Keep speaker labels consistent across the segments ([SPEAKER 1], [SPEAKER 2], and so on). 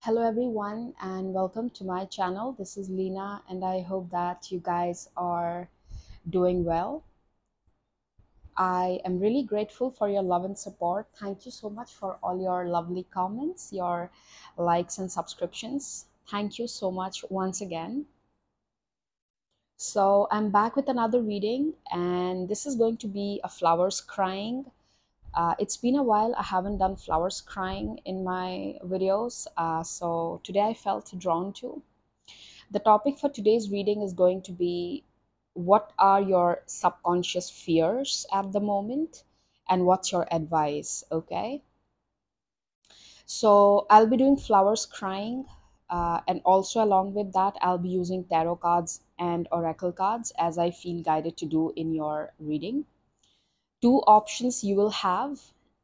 [SPEAKER 1] Hello everyone and welcome to my channel. This is Leena and I hope that you guys are doing well. I am really grateful for your love and support. Thank you so much for all your lovely comments, your likes and subscriptions. Thank you so much once again. So I'm back with another reading and this is going to be a flowers crying. It's been a while. I haven't done flowers crying in my videos. So today I felt drawn to. The topic for today's reading is going to be what are your subconscious fears at the moment and what's your advice, okay? So I'll be doing flowers crying, and also along with that, I'll be using tarot cards and oracle cards as I feel guided to do in your reading. Two options you will have.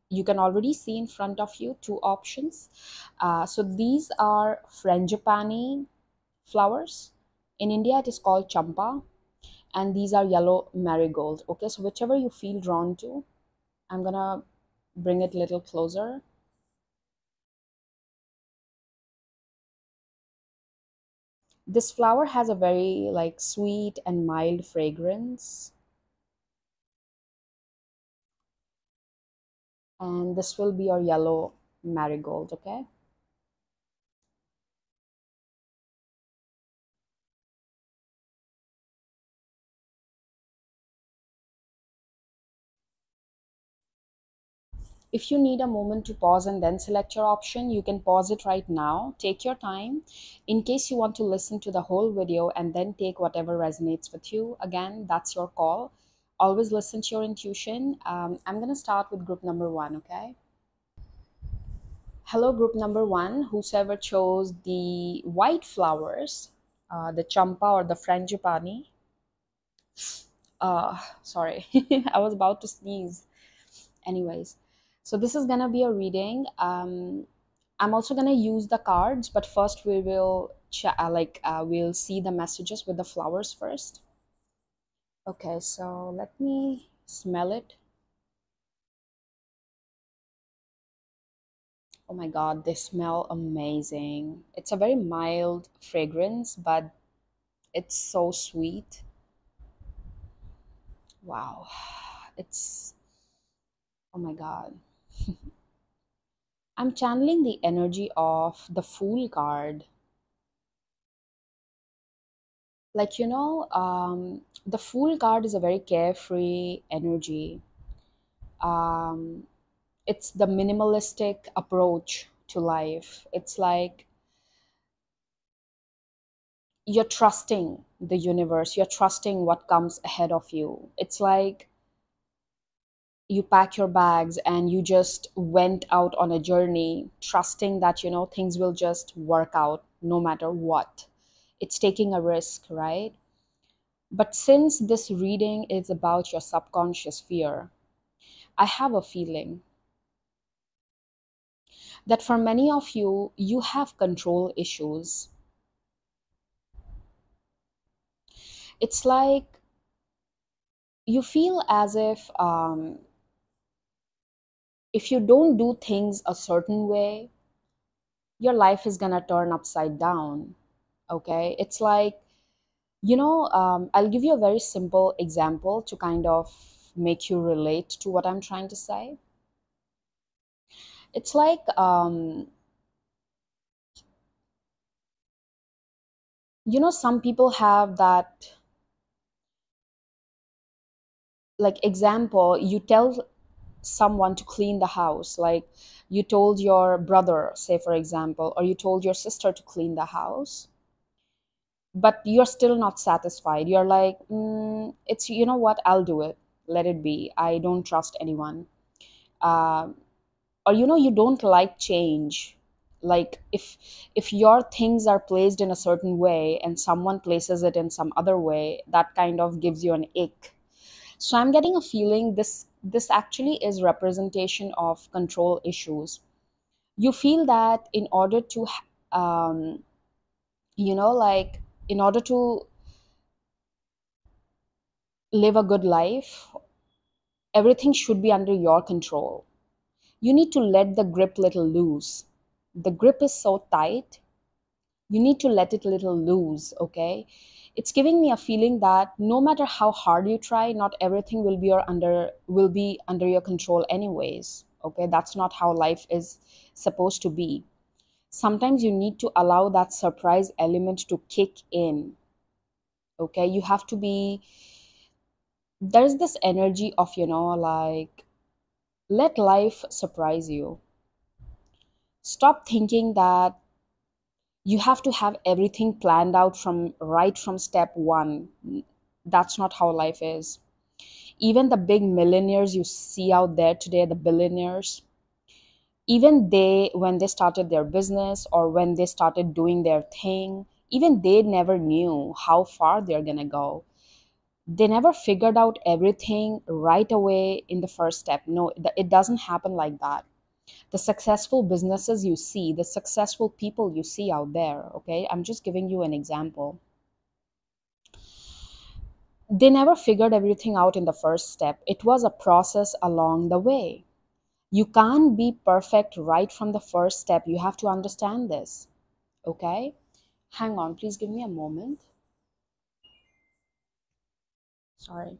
[SPEAKER 1] You can already see in front of you two options. So these are Frangipani flowers. In India, it is called Champa, and these are yellow marigold. Okay, so whichever you feel drawn to, I'm gonna bring it a little closer. This flower has a very like sweet and mild fragrance, and this will be your yellow marigold. Okay. If you need a moment to pause and then select your option, you can pause it right now. Take your time. In case you want to listen to the whole video and then take whatever resonates with you, again, that's your call. Always listen to your intuition. I'm going to start with group number one, okay? Hello, group number one. Whosoever chose the white flowers, the champa or the frangipani. Sorry, I was about to sneeze. Anyways, so this is gonna be a reading. I'm also gonna use the cards, but first we will we'll see the messages with the flowers first. Okay, so let me smell it. Oh my god, they smell amazing. It's a very mild fragrance, but it's so sweet. Wow, it's, oh my god. I'm channeling the energy of the Fool card. Like, the Fool card is a very carefree energy. Um, it's the minimalistic approach to life. It's like you're trusting the universe, you're trusting what comes ahead of you. It's like you pack your bags and you just went out on a journey trusting that things will just work out no matter what. It's taking a risk, right? But since this reading is about your subconscious fear, I have a feeling that for many of you, you have control issues. It's like you feel as if you don't do things a certain way, your life is gonna turn upside down. Okay? It's like, I'll give you a very simple example to kind of make you relate to what I'm trying to say. It's like, some people have that, like, example, you tell someone to clean the house, like you told your brother, say for example, or you told your sister to clean the house, but you're still not satisfied. You're like, it's, you know what, I'll do it, let it be, I don't trust anyone. uh, or you don't like change. Like if your things are placed in a certain way and someone places it in some other way, that kind of gives you an ick. So I'm getting a feeling this actually is representation of control issues. You feel that in order to um, like in order to live a good life, everything should be under your control. You need to let the grip little loose. The grip is so tight, you need to let it a little loose, okay? It's giving me a feeling that no matter how hard you try, not everything will be under your control anyways, okay? That's not how life is supposed to be. Sometimes you need to allow that surprise element to kick in, okay? You have to be, there's this energy of, like, let life surprise you. Stop thinking that you have to have everything planned out from right from step one. That's not how life is. Even the big millionaires you see out there today, the billionaires, even they, when they started their business or when they started doing their thing, even they never knew how far they're gonna go. They never figured out everything right away in the first step. No, it doesn't happen like that. The successful businesses you see, the successful people you see out there, okay, I'm just giving you an example. They never figured everything out in the first step. It was a process along the way. You can't be perfect right from the first step. You have to understand this, okay? Hang on, please give me a moment. Sorry.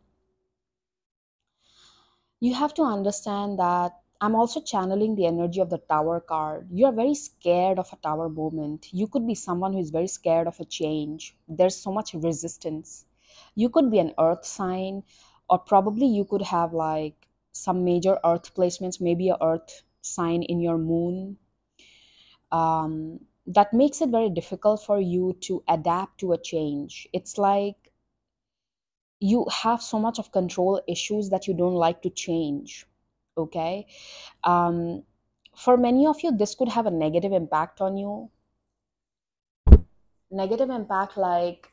[SPEAKER 1] You have to understand that I'm also channeling the energy of the tower card. You're very scared of a tower moment. You could be someone who is very scared of a change. There's so much resistance. You could be an earth sign, or probably you could have like some major earth placements, maybe a earth sign in your moon. That makes it very difficult for you to adapt to a change. It's like you have so much of control issues that you don't like to change, okay? um, for many of you this could have a negative impact on you. Negative impact, like,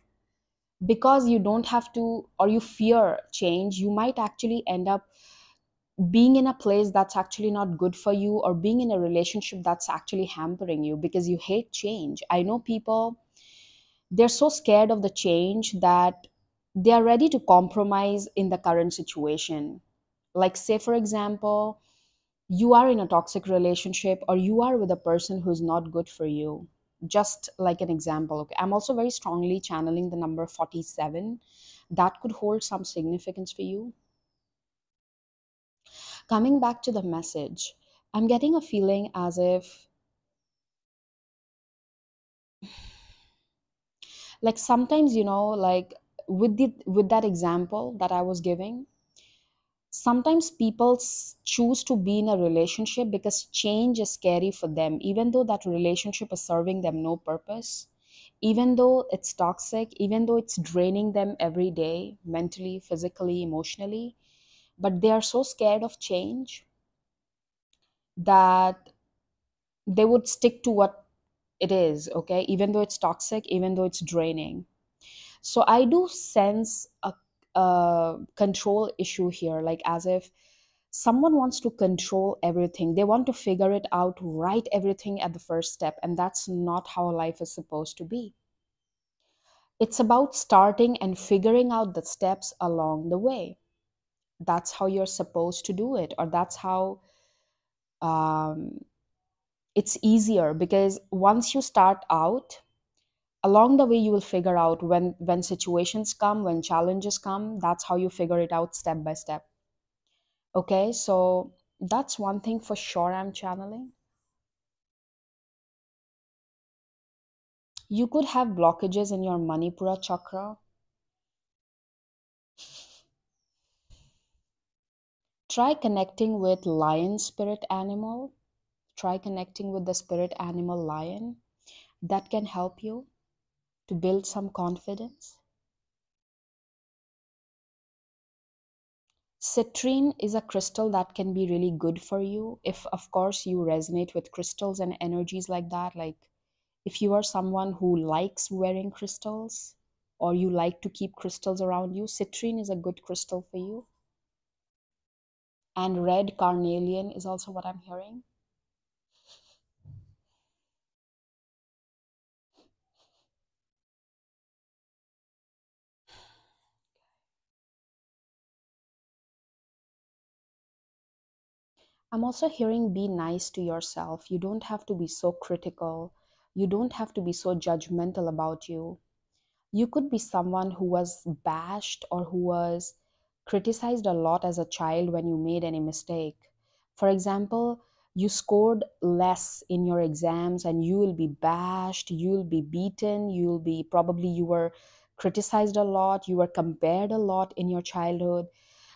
[SPEAKER 1] because you don't have to, or you fear change, you might actually end up being in a place that's actually not good for you, or being in a relationship that's actually hampering you because you hate change. I know people, they're so scared of the change that they are ready to compromise in the current situation. Like, say for example, you are in a toxic relationship, or you are with a person who's not good for you. Just like an example, okay, I'm also very strongly channeling the number 47. That could hold some significance for you. Coming back to the message, I'm getting a feeling as if, like, sometimes, like, with that example that I was giving, sometimes people choose to be in a relationship because change is scary for them, even though that relationship is serving them no purpose, even though it's toxic, even though it's draining them every day, mentally, physically, emotionally. But they are so scared of change that they would stick to what it is, okay, even though it's toxic, even though it's draining. So I do sense a control issue here, like as if someone wants to control everything. They want to figure it out, right, everything at the first step, and that's not how life is supposed to be. It's about starting and figuring out the steps along the way. That's how you're supposed to do it, or that's how um, it's easier, because once you start out, along the way you will figure out when situations come, when challenges come, that's how you figure it out step by step. Okay, so that's one thing for sure I'm channeling. You could have blockages in your Manipura chakra. Try connecting with lion spirit animal. Try connecting with the spirit animal lion. That can help you to build some confidence. Citrine is a crystal that can be really good for you if, of course, you resonate with crystals and energies like that. Like, if you are someone who likes wearing crystals, or you like to keep crystals around you, citrine is a good crystal for you. And red carnelian is also what I'm hearing. I'm also hearing be nice to yourself. You don't have to be so critical. You don't have to be so judgmental about you. You could be someone who was bashed or who was criticized a lot as a child when you made any mistake. For example, you scored less in your exams and you will be bashed, you will be beaten, you'll be probably you were criticized a lot, you were compared a lot in your childhood.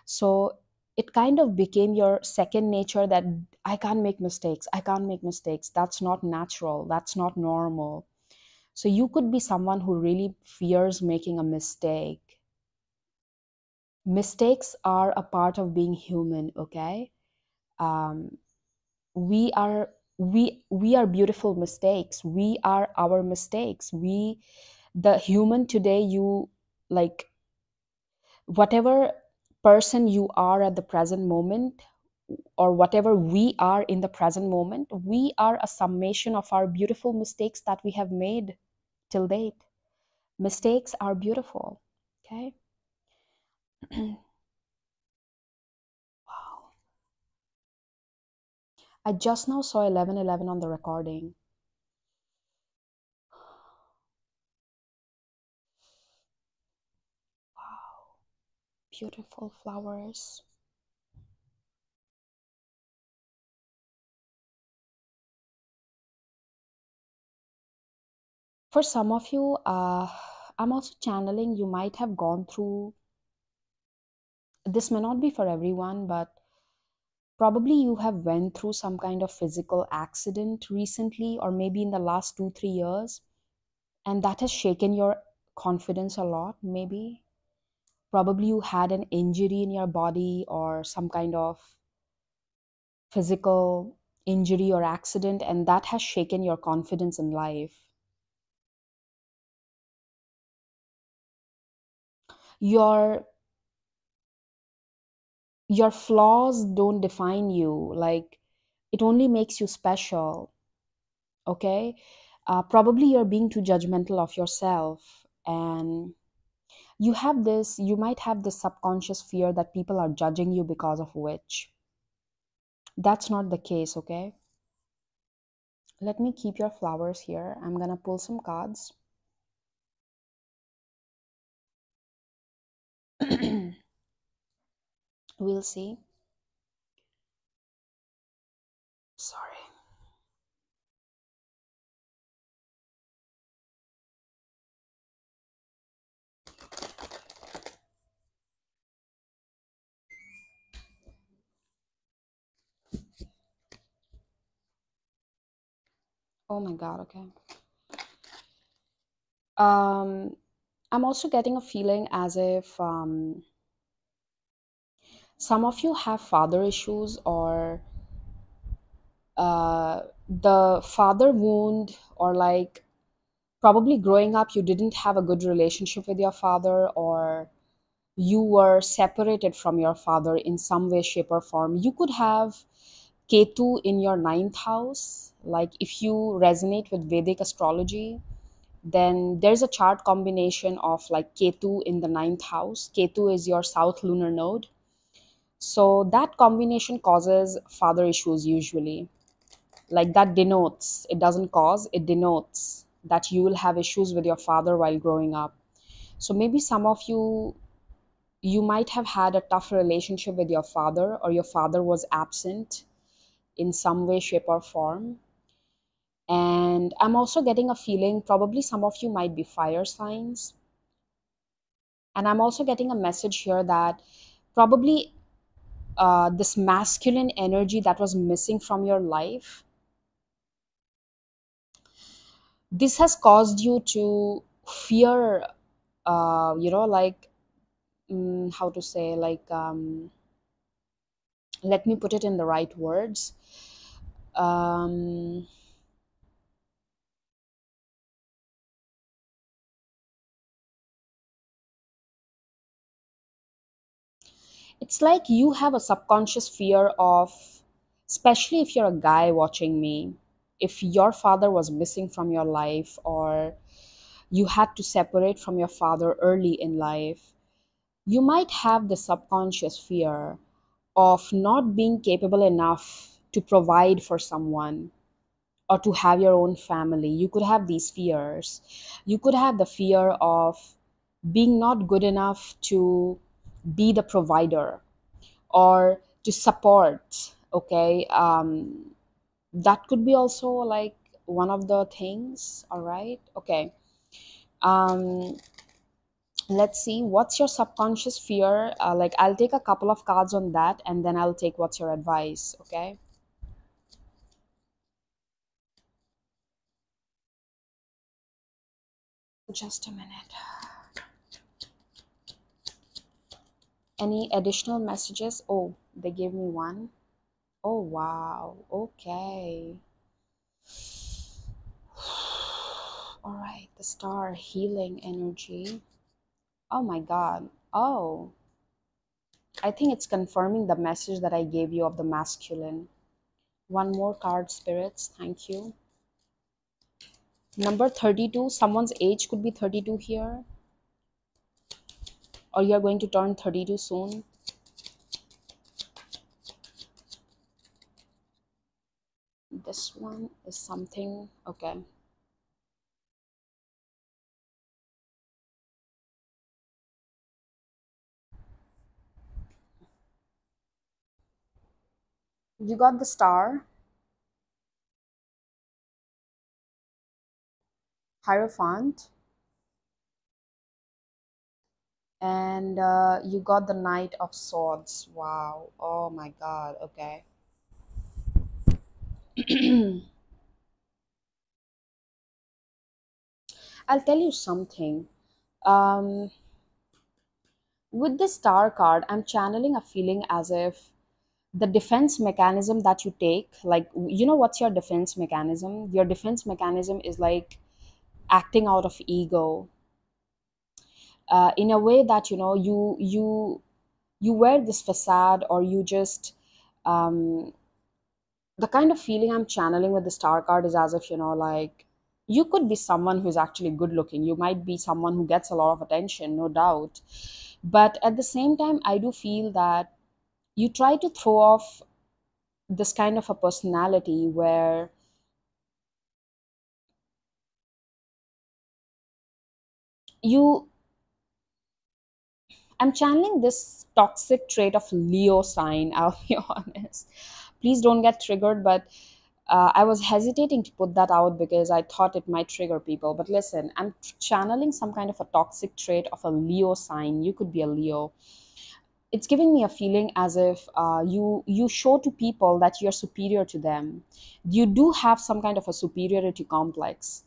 [SPEAKER 1] So it kind of became your second nature that I can't make mistakes, I can't make mistakes. That's not natural, that's not normal. So you could be someone who really fears making a mistake. Mistakes are a part of being human, okay? Um, we are we are beautiful mistakes. We are our mistakes. We the human today, you like whatever person you are at the present moment or whatever we are in the present moment, we are a summation of our beautiful mistakes that we have made till date. Mistakes are beautiful. Okay. Wow. I just now saw 11:11 on the recording. Wow. Beautiful flowers. For some of you, I'm also channeling, you might have gone through, this may not be for everyone, but probably you have went through some kind of physical accident recently or maybe in the last 2 3 years, and that has shaken your confidence a lot. Maybe probably you had an injury in your body or some kind of physical injury or accident, and that has shaken your confidence in life. your your flaws don't define you, like it only makes you special. Okay. Probably you're being too judgmental of yourself, and you might have this subconscious fear that people are judging you because of which that's not the case. Okay, let me keep your flowers here. I'm gonna pull some cards. We'll see. Sorry. Oh my god. Okay. um I'm also getting a feeling as if some of you have father issues, or the father wound, or like probably growing up you didn't have a good relationship with your father, or you were separated from your father in some way, shape, or form. You could have Ketu in your ninth house. Like if you resonate with Vedic astrology, then there's a chart combination of like Ketu in the ninth house. Ketu is your south lunar node. So that combination causes father issues usually. Like that denotes, it doesn't cause, it denotes that you will have issues with your father while growing up. So maybe some of you, you might have had a tough relationship with your father, or your father was absent in some way, shape, or form. And I'm also getting a feeling probably some of you might be fire signs. And I'm also getting a message here that probably this masculine energy that was missing from your life, this has caused you to fear, like, how to say, like, let me put it in the right words. Um, it's like you have a subconscious fear of, especially if you're a guy watching me, if your father was missing from your life, or you had to separate from your father early in life, you might have the subconscious fear of not being capable enough to provide for someone or to have your own family. You could have these fears. You could have the fear of being not good enough to be the provider or to support. Okay, that could be also like one of the things. All right, okay. um let's see, what's your subconscious fear? Like, I'll take a couple of cards on that, and then I'll take what's your advice. Okay, just a minute. Any additional messages? Oh, they gave me one. Oh, wow. Okay. All right, the star, healing energy. Oh my God. Oh, I think it's confirming the message that I gave you of the masculine. One more card, spirits. Thank you. Number 32. Someone's age could be 32 here, or you're going to turn 32 soon. This one is something. Okay. You got the star, Hierophant, and you got the Knight of Swords. Wow. Oh my God. Okay. I'll tell you something. Um, with this star card, I'm channeling a feeling as if the defense mechanism that you take, like, you know, what's your defense mechanism? Your defense mechanism is like acting out of ego, in a way that, you know, you wear this facade, or you just, um, the kind of feeling I'm channeling with the star card is as if, you know, like, you could be someone who's actually good looking. You might be someone who gets a lot of attention, no doubt. But at the same time, I do feel that you try to throw off this kind of a personality where you, I'm channeling this toxic trait of Leo sign, I'll be honest. Please don't get triggered, but I was hesitating to put that out because I thought it might trigger people. But listen, I'm channeling some kind of a toxic trait of a Leo sign. You could be a Leo. It's giving me a feeling as if you show to people that you're superior to them. You do have some kind of a superiority complex,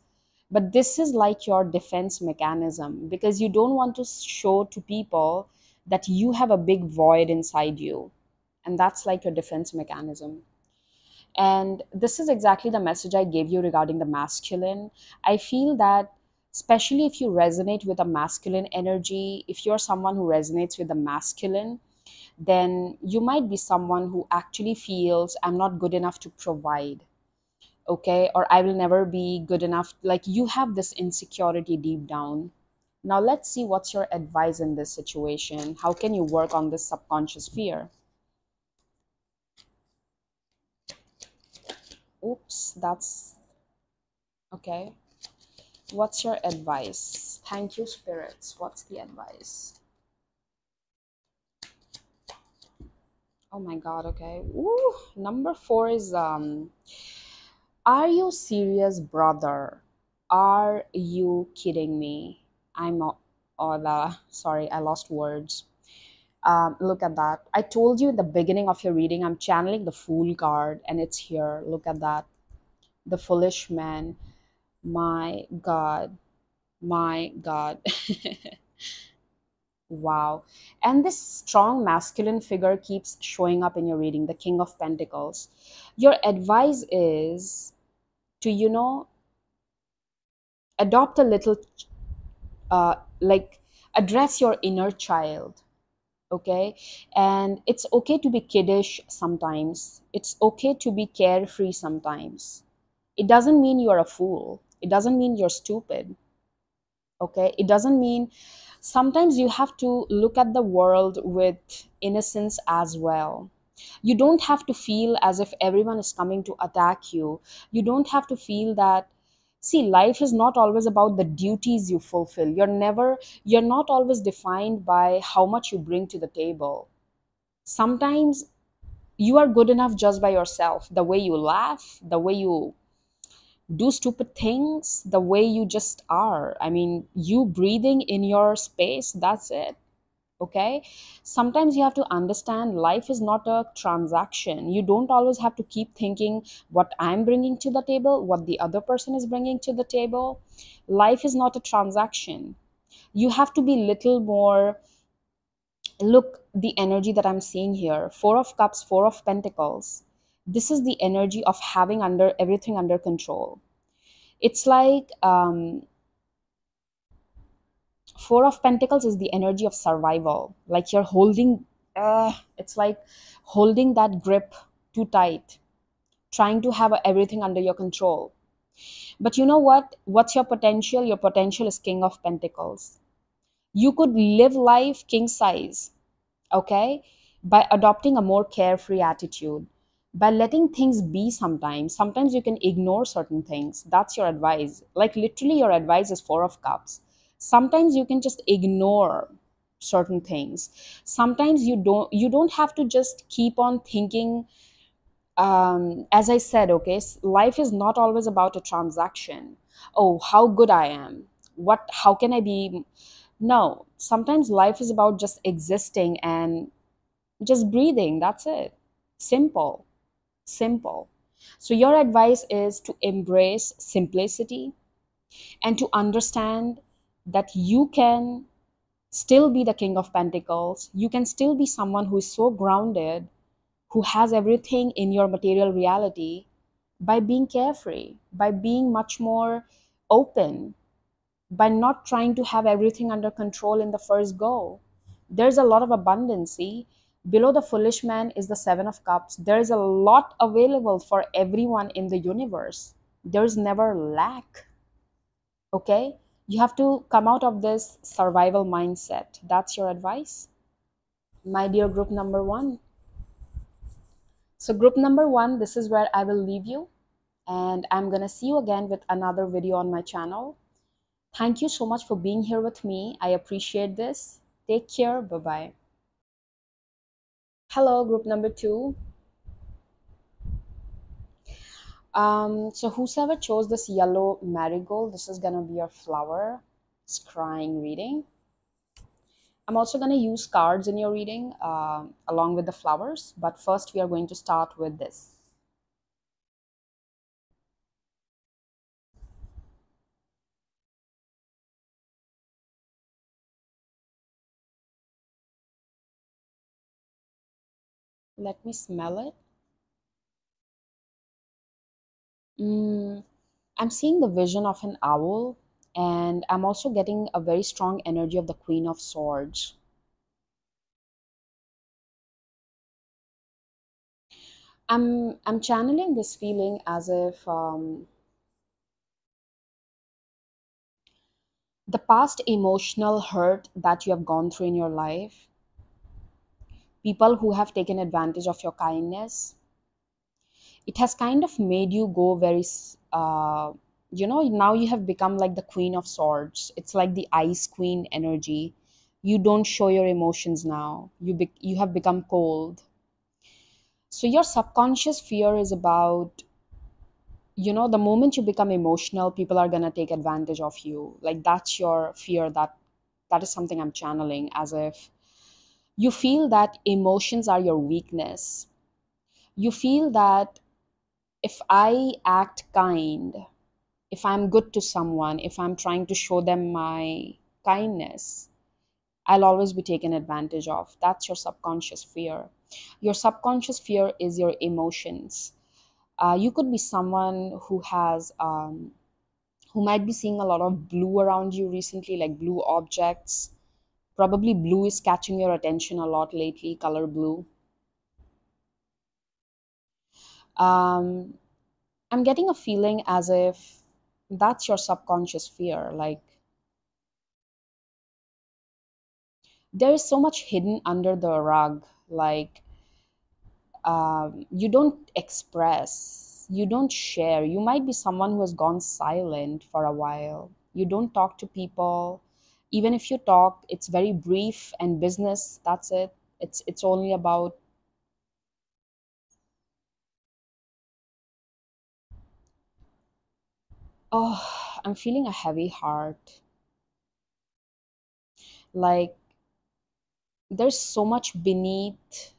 [SPEAKER 1] but this is like your defense mechanism, because you don't want to show to people that you have a big void inside you, and that's like your defense mechanism. And this is exactly the message I gave you regarding the masculine. I feel that, especially if you resonate with a masculine energy, if you're someone who resonates with the masculine, then you might be someone who actually feels, I'm not good enough to provide. Okay, or I will never be good enough. Like, you have this insecurity deep down. Now let's see what's your advice in this situation. How can you work on this subconscious fear? Oops, that's okay. What's your advice? Thank you, spirits. What's the advice? Oh my God. Okay. Ooh, number 4 is are you serious, brother? Are you kidding me? Oh, sorry, I lost words. Look at that. I told you in the beginning of your reading, I'm channeling the Fool card, and it's here. Look at that. The foolish man. My God. My God. Wow. And this strong masculine figure keeps showing up in your reading, the King of Pentacles. Your advice is to, you know, adopt a little, like, address your inner child. Okay, and it's okay to be kiddish sometimes, it's okay to be carefree sometimes. It doesn't mean you're a fool, it doesn't mean you're stupid. Okay, it doesn't mean, sometimes you have to look at the world with innocence as well. You don't have to feel as if everyone is coming to attack you. You don't have to feel that. See, life is not always about the duties you fulfill. You're not always defined by how much you bring to the table. Sometimes you are good enough just by yourself. The way you laugh, the way you do stupid things, the way you just are. I mean, you breathing in your space, that's it. Okay, sometimes you have to understand life is not a transaction. You don't always have to keep thinking what I'm bringing to the table, what the other person is bringing to the table. Life is not a transaction. You have to be little more. Look, the energy that I'm seeing here, 4 of cups, 4 of pentacles, this is the energy of having under everything under control. It's like 4 of pentacles is the energy of survival, like you're holding, it's like holding that grip too tight, trying to have everything under your control. But you know what's your potential? Your potential is king of pentacles. You could live life king size, okay, by adopting a more carefree attitude, by letting things be. Sometimes you can ignore certain things. That's your advice. Like literally your advice is 4 of cups. Sometimes you can just ignore certain things. Sometimes you don't have to just keep on thinking. As I said, okay, life is not always about a transaction. Oh, how good I am, what how can I be. No, sometimes life is about just existing and just breathing. That's it. Simple. Simple. So your advice is to embrace simplicity and to understand that you can still be the king of pentacles. You can still be someone who is so grounded, who has everything in your material reality, by being carefree, by being much more open, by not trying to have everything under control in the first go. There's a lot of abundance. See, below the foolish man is the 7 of cups. There is a lot available for everyone in the universe. There's never lack. Okay, you have to come out of this survival mindset. That's your advice, my dear group number one. So group number one, this is where I will leave you, and I'm gonna see you again with another video on my channel. Thank you so much for being here with me. I appreciate this. Take care. Bye bye. Hello, group number two. So whosoever chose this yellow marigold, this is gonna be your flower scrying reading. I'm also gonna use cards in your reading along with the flowers, but first we are going to start with this. Let me smell it. Mm, I'm seeing the vision of an owl, and I'm also getting a very strong energy of the Queen of Swords. I'm channeling this feeling as if the past emotional hurt that you have gone through in your life, people who have taken advantage of your kindness, it has kind of made you go very now you have become like the Queen of Swords. It's like the ice queen energy. You don't show your emotions now. You have become cold. So your subconscious fear is about, the moment you become emotional, people are going to take advantage of you. Like that's your fear. That is something I'm channeling, as if you feel that emotions are your weakness. You feel that if I act kind, if I'm good to someone, if I'm trying to show them my kindness, I'll always be taken advantage of. That's your subconscious fear. Your subconscious fear is your emotions. You could be someone who might be seeing a lot of blue around you recently, like blue objects. Probably blue is catching your attention a lot lately, color blue. Um, I'm getting a feeling as if that's your subconscious fear. Like there is so much hidden under the rug. Like You don't express, you don't share. You might be someone who has gone silent for a while. You don't talk to people. Even if you talk, it's very brief and business. That's it. It's only about, oh, I'm feeling a heavy heart. Like there's so much beneath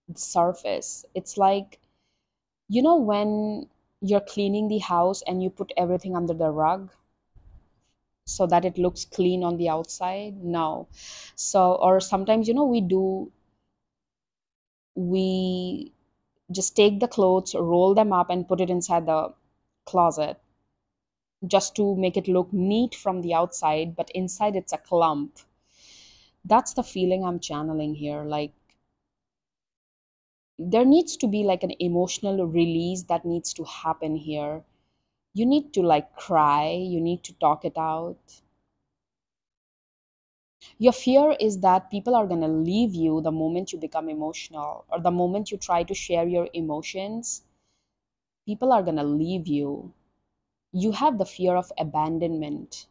[SPEAKER 1] the surface. It's like, when you're cleaning the house and you put everything under the rug so that it looks clean on the outside. No. So, or sometimes, we just take the clothes, roll them up, and put it inside the closet just to make it look neat from the outside, but inside it's a clump. That's the feeling I'm channeling here. Like, there needs to be like an emotional release that needs to happen here. You need to like cry, you need to talk it out. Your fear is that people are going to leave you the moment you become emotional, or the moment you try to share your emotions. People are going to leave you. You have the fear of abandonment.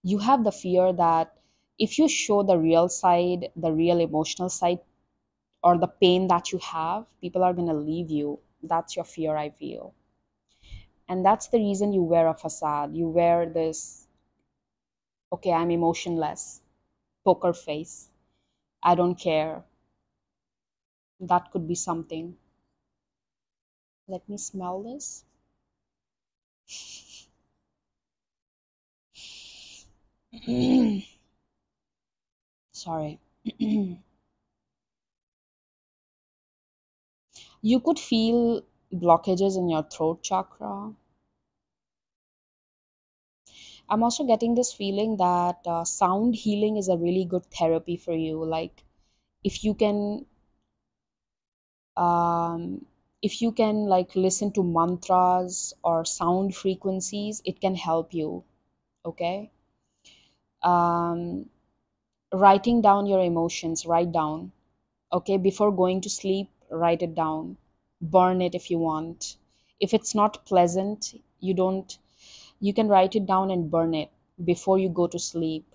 [SPEAKER 1] You have the fear that if you show the real side, the real emotional side, or the pain that you have, people are going to leave you. That's your fear, I feel. And that's the reason you wear a facade. You wear this, okay, I'm emotionless, poker face. I don't care. That could be something. Let me smell this. Sorry. You could feel blockages in your throat chakra. I'm also getting this feeling that sound healing is a really good therapy for you. Like, if you can, um, if you can like listen to mantras or sound frequencies, it can help you. Okay. Um, Writing down your emotions. Write down. Okay, before going to sleep, write it down. Burn it if you want. If it's not pleasant, you can write it down and burn it before you go to sleep.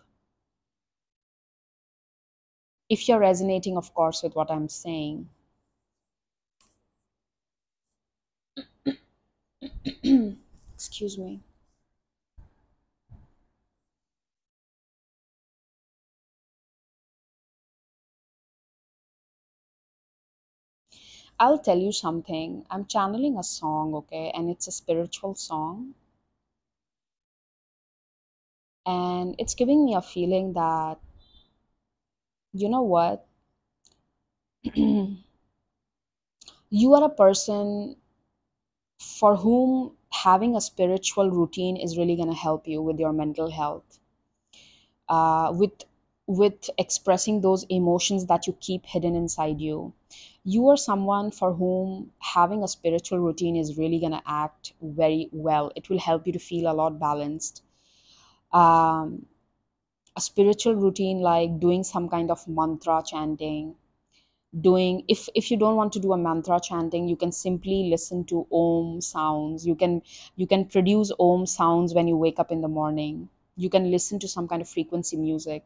[SPEAKER 1] If you're resonating, of course, with what I'm saying. Excuse me. I'll tell you something. I'm channeling a song, okay, and it's a spiritual song, and it's giving me a feeling that, you know what, you are a person for whom having a spiritual routine is really going to help you with your mental health, with expressing those emotions that you keep hidden inside you. You are someone for whom having a spiritual routine is really going to act very well. It will help you to feel a lot balanced. um, a spiritual routine like doing some kind of mantra chanting, doing, if you don't want to do a mantra chanting, you can simply listen to om sounds. You can produce om sounds when you wake up in the morning. You can listen to some kind of frequency music.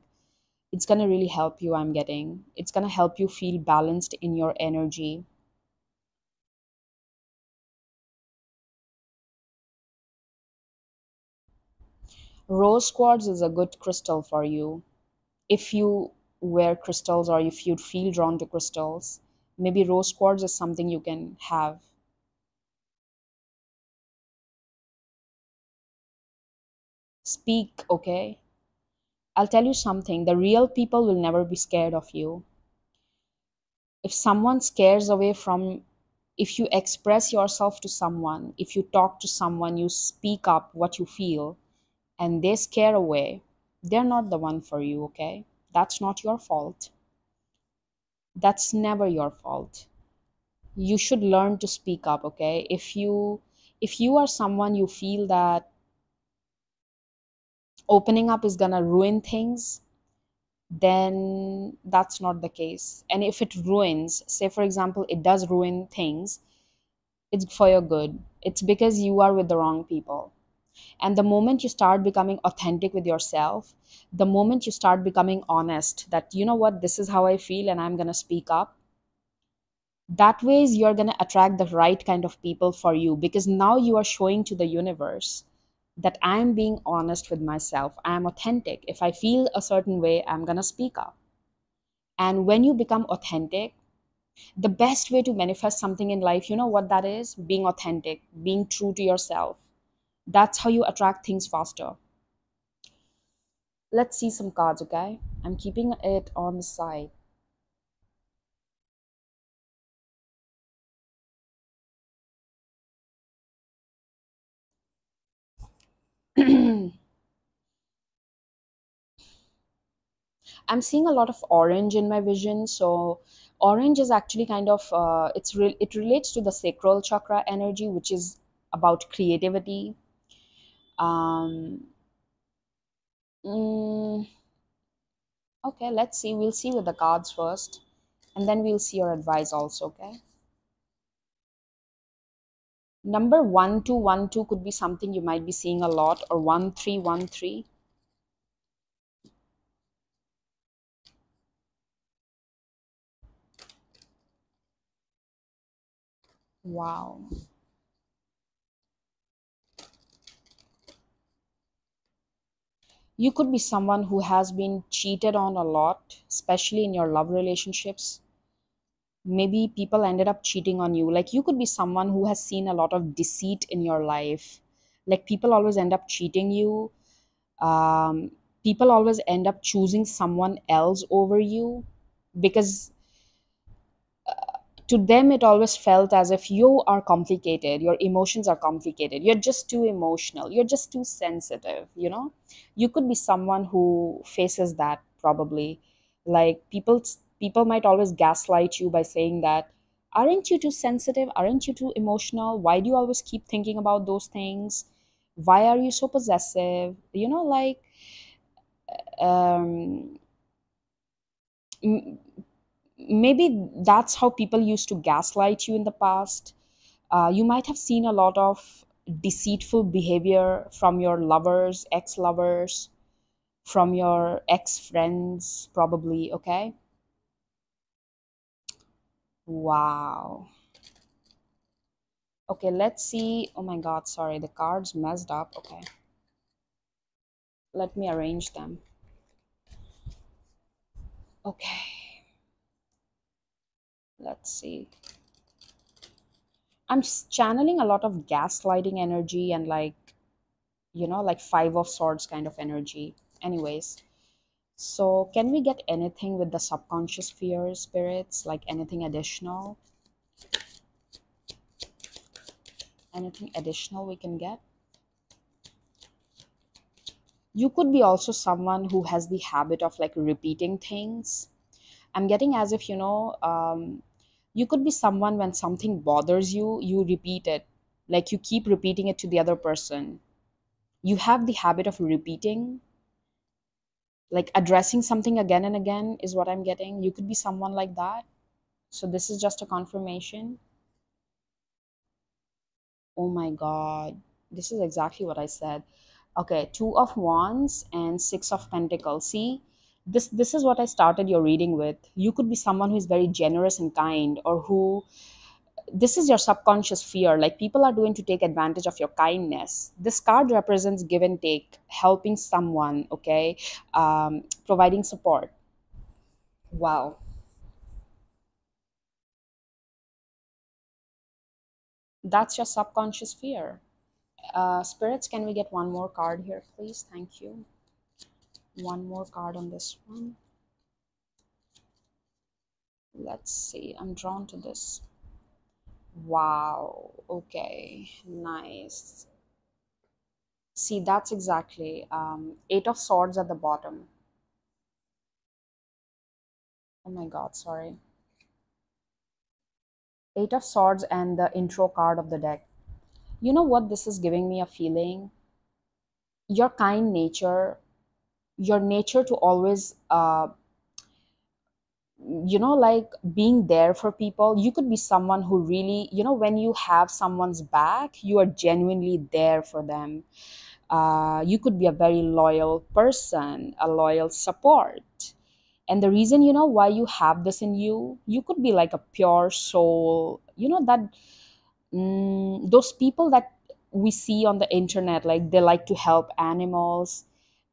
[SPEAKER 1] It's going to really help you. I'm getting it's going to help you feel balanced in your energy. Rose quartz is a good crystal for you. If you wear crystals, or if you feel drawn to crystals, maybe rose quartz is something you can have. Speak, okay? I'll tell you something, the real people will never be scared of you. If someone scares away from, if you express yourself to someone, if you talk to someone, you speak up what you feel, and they scare away, they're not the one for you, okay? That's not your fault. That's never your fault. You should learn to speak up, okay? If you are someone you feel that opening up is gonna ruin things, then that's not the case. And if it ruins, say for example, it does ruin things, it's for your good. It's because you are with the wrong people. And the moment you start becoming authentic with yourself, the moment you start becoming honest that, you know what, this is how I feel and I'm going to speak up, that ways you're going to attract the right kind of people for you, because now you are showing to the universe that I'm being honest with myself. I'm authentic. If I feel a certain way, I'm going to speak up. And when you become authentic, the best way to manifest something in life, you know what that is? Being authentic, being true to yourself. That's how you attract things faster. Let's see some cards, okay? I'm keeping it on the side. I'm seeing a lot of orange in my vision. So orange is actually kind of it relates to the sacral chakra energy, which is about creativity. Um, mm, okay, let's see. We'll see with the cards first, and then we'll see your advice also. Okay. Number 1212 could be something you might be seeing a lot, or 1313. Wow. You could be someone who has been cheated on a lot, especially in your love relationships. Maybe people ended up cheating on you. Like you could be someone who has seen a lot of deceit in your life. Like people always end up cheating you. Um, People always end up choosing someone else over you because to them it always felt as if you are complicated, your emotions are complicated, you're just too emotional, you're just too sensitive, you know. You could be someone who faces that probably. Like people might always gaslight you by saying that, aren't you too sensitive, aren't you too emotional, why do you always keep thinking about those things, why are you so possessive, you know, like um m- maybe that's how people used to gaslight you in the past. You might have seen a lot of deceitful behavior from your lovers, ex lovers, from your ex friends, probably. Okay. Wow. Okay, let's see. Oh my God, sorry, the cards messed up. Okay, let me arrange them. Okay, let's see. I'm channeling a lot of gaslighting energy and like, you know, like Five of Swords kind of energy. Anyways, so can we get anything with the subconscious fears, spirits, like anything additional? Anything additional we can get? You could be also someone who has the habit of like repeating things. I'm getting as if, you know, you could be someone when something bothers you, you repeat it. Like you keep repeating it to the other person. You have the habit of repeating, like addressing something again and again, is what I'm getting. You could be someone like that. So this is just a confirmation. Oh my God. This is exactly what I said. Okay, Two of Wands and Six of Pentacles. See, this is what I started your reading with. You could be someone who is very generous and kind, or who, this is your subconscious fear. Like people are going to take advantage of your kindness. This card represents give and take, helping someone, okay? Providing support. Wow. That's your subconscious fear. Spirits, can we get one more card here, please? Thank you. One more card on this one. Let's see. I'm drawn to this. Wow. Okay. Nice. See, that's exactly Eight of Swords at the bottom. Oh my God, sorry. Eight of Swords and the intro card of the deck. You know what this is giving me a feeling? Your kind nature, your nature to always like being there for people. You could be someone who really, when you have someone's back, you are genuinely there for them. You could be a very loyal person, a loyal support. And the reason, why you have this in you, you could be like a pure soul, that those people that we see on the internet, like they like to help animals.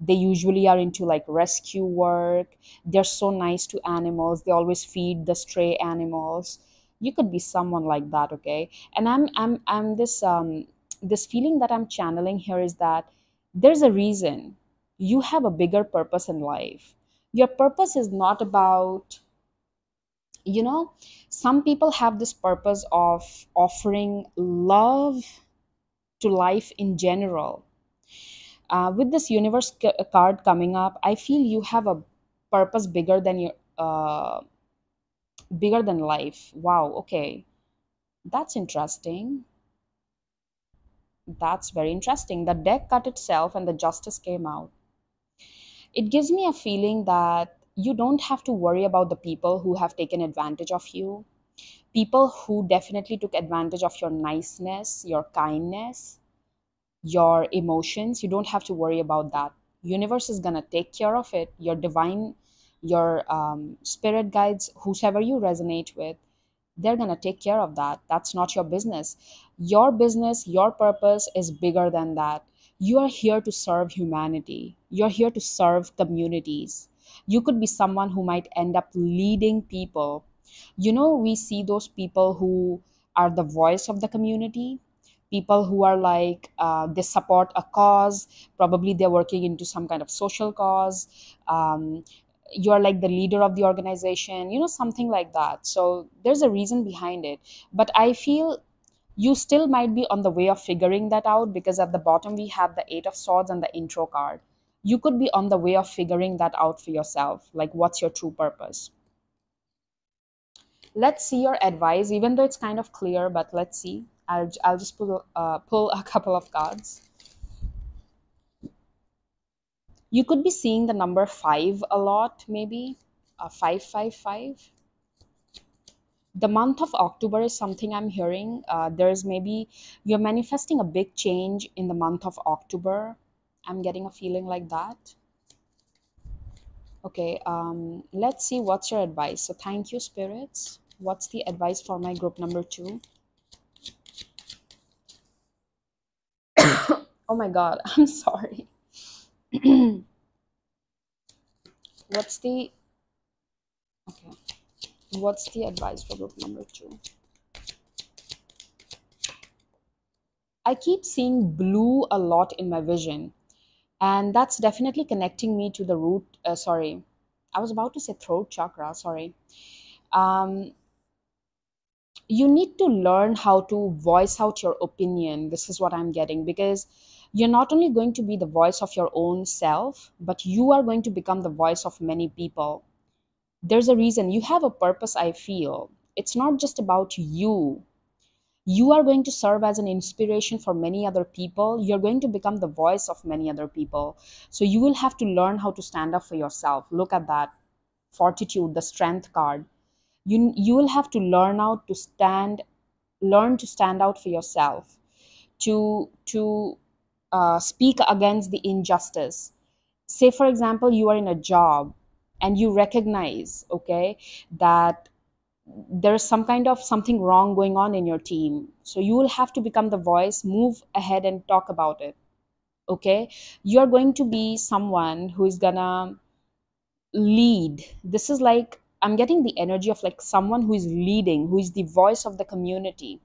[SPEAKER 1] They usually are into like rescue work. They're so nice to animals. They always feed the stray animals. You could be someone like that, okay? And I'm this feeling that I'm channeling here is that there's a reason you have a bigger purpose in life. Your purpose is not about, you know some people have this purpose of offering love to life in general. With this card coming up, I feel you have a purpose bigger than life. Wow, okay, that's interesting. That's very interesting. The deck cut itself and the justice came out. It gives me a feeling that you don't have to worry about the people who have taken advantage of you, people who definitely took advantage of your niceness, your kindness, your emotions. You don't have to worry about that. Universe is going to take care of it. Your divine, your spirit guides, whosoever you resonate with, they're going to take care of that. That's not your business. Your business, your purpose is bigger than that. You are here to serve humanity. You're here to serve communities. You could be someone who might end up leading people. We see those people who are the voice of the community, people who are like, they support a cause. Probably they're working into some kind of social cause. You are like the leader of the organization, something like that. So there's a reason behind it. But I feel you still might be on the way of figuring that out, because at the bottom we have the Eight of Swords and the intro card. You could be on the way of figuring that out for yourself, like what's your true purpose. Let's see your advice, even though it's kind of clear, but let's see. I'll just pull a couple of cards. You could be seeing the number 5 a lot, maybe 555. The month of October is something I'm hearing. There's maybe you're manifesting a big change in the month of October. I'm getting a feeling like that. Okay, let's see what's your advice. So thank you, spirits. What's the advice for my group number 2? Oh my God, I'm sorry. What's the okay? What's the advice for group number 2? I keep seeing blue a lot in my vision, and that's definitely connecting me to the root. Sorry, I was about to say throat chakra. Sorry. Um, you need to learn how to voice out your opinion. This is what I'm getting, because you're not only going to be the voice of your own self, but you are going to become the voice of many people. There's a reason you have a purpose. I feel it's not just about you. You are going to serve as an inspiration for many other people. You're going to become the voice of many other people. So you will have to learn how to stand up for yourself. Look at that fortitude, the strength card. You will have to learn to stand out for yourself, to speak against the injustice. Say for example, you are in a job and you recognize, okay, that there's some kind of something wrong going on in your team. So you will have to become the voice, move ahead and talk about it. Okay, you're going to be someone who is gonna lead. This is like, I'm getting the energy of like someone who is leading, who is the voice of the community.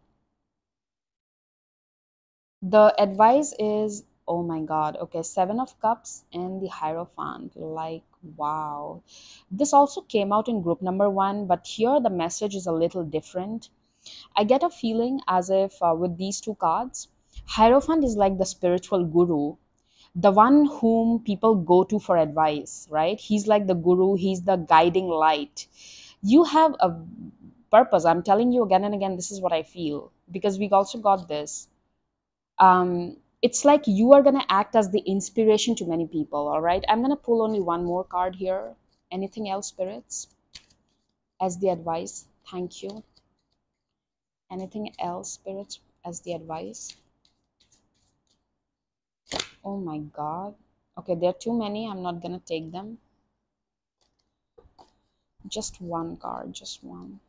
[SPEAKER 1] The advice is, oh my God, okay, 7 of Cups and the Hierophant. Like, wow. This also came out in group number 1, but here the message is a little different. I get a feeling as if with these two cards, Hierophant is like the spiritual guru, the one whom people go to for advice, right? He's like the guru, he's the guiding light. You have a purpose. I'm telling you again and again, this is what I feel, because we also got this. It's like you are going to act as the inspiration to many people. All right, I'm going to pull only one more card here. Anything else, spirits, as the advice? Thank you. Anything else, spirits, as the advice? Oh my god. Okay, there are too many. I'm not going to take them. Just one card, just one.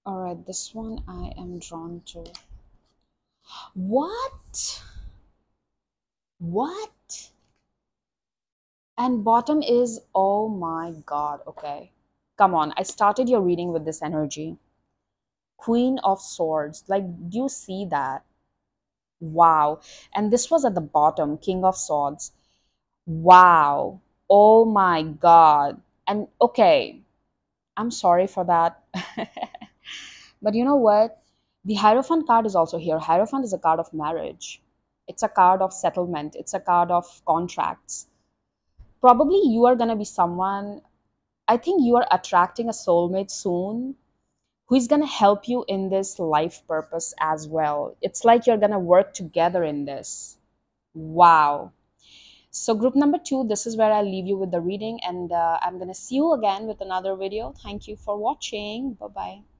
[SPEAKER 1] All right, this one I am drawn to. What? What? And bottom is, oh my god, okay. Come on, I started your reading with this energy. Queen of Swords. Like, do you see that? Wow. And this was at the bottom, King of Swords. Wow. Oh my god. And okay, I'm sorry for that. But you know what? The Hierophant card is also here. Hierophant is a card of marriage. It's a card of settlement. It's a card of contracts. Probably you are going to be someone, I think you are attracting a soulmate soon who is going to help you in this life purpose as well. It's like you're going to work together in this. Wow. So, group number 2, this is where I'll leave you with the reading, and I'm going to see you again with another video. Thank you for watching. Bye bye.